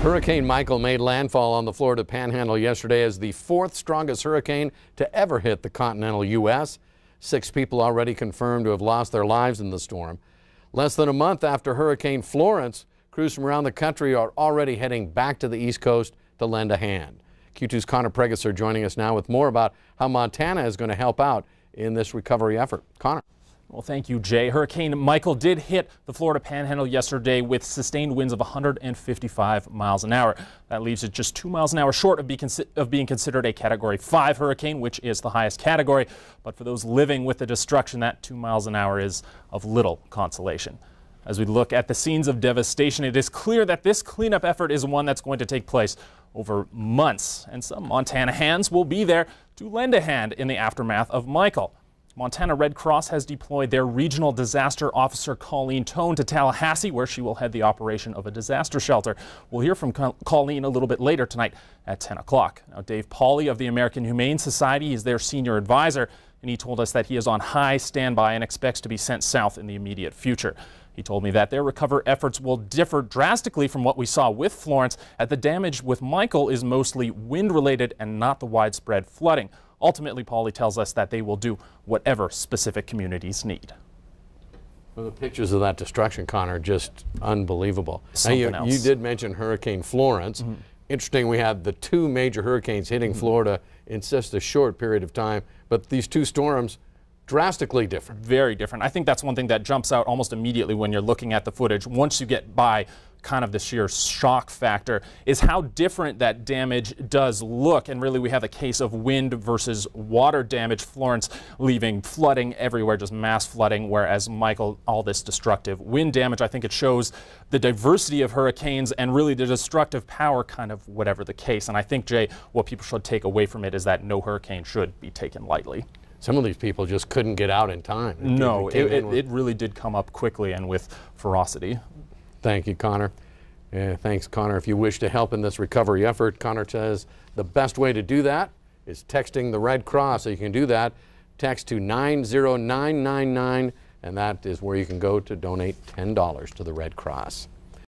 Hurricane Michael made landfall on the Florida Panhandle yesterday as the fourth strongest hurricane to ever hit the continental U.S. 6 people already confirmed to have lost their lives in the storm. Less than a month after Hurricane Florence, crews from around the country are already heading back to the East Coast to lend a hand. Q2's Connor Pregisser joining us now with more about how Montana is going to help out in this recovery effort. Connor. Well, thank you, Jay. Hurricane Michael did hit the Florida Panhandle yesterday with sustained winds of 155 miles an hour. That leaves it just 2 miles an hour short of being considered a Category 5 hurricane, which is the highest category. But for those living with the destruction, that 2 miles an hour is of little consolation. As we look at the scenes of devastation, it is clear that this cleanup effort is one that's going to take place over months, and some Montana hands will be there to lend a hand in the aftermath of Michael. Montana Red Cross has deployed their regional disaster officer Colleen Tone to Tallahassee, where she will head the operation of a disaster shelter. We'll hear from Colleen a little bit later tonight at 10 o'clock. Now, Dave Pauly of the American Humane Society is their senior advisor, and he told us that he is on high standby and expects to be sent south in the immediate future. He told me that their recovery efforts will differ drastically from what we saw with Florence, as the damage with Michael is mostly wind-related and not the widespread flooding. Ultimately, Pauly tells us that they will do whatever specific communities need. Well, the pictures of that destruction, Connor, are just unbelievable. Something Now, else. you did mention Hurricane Florence. Interesting, we had the 2 major hurricanes hitting Florida in just a short period of time, but these 2 storms drastically different. Very different. I think that's one thing that jumps out almost immediately when you're looking at the footage. Once you get by kind of the sheer shock factor, is how different that damage does look. And really, we have a case of wind versus water damage. Florence leaving flooding everywhere, just mass flooding, whereas Michael, all this destructive wind damage. I think it shows the diversity of hurricanes and really the destructive power, kind of whatever the case. And I think, Jay, what people should take away from it is that no hurricane should be taken lightly. Some of these people just couldn't get out in time. No, it really did come up quickly and with ferocity. Thank you, Connor. Thanks, Connor. If you wish to help in this recovery effort, Connor says the best way to do that is texting the Red Cross. So you can do that. Text to 90999, and that is where you can go to donate $10 to the Red Cross.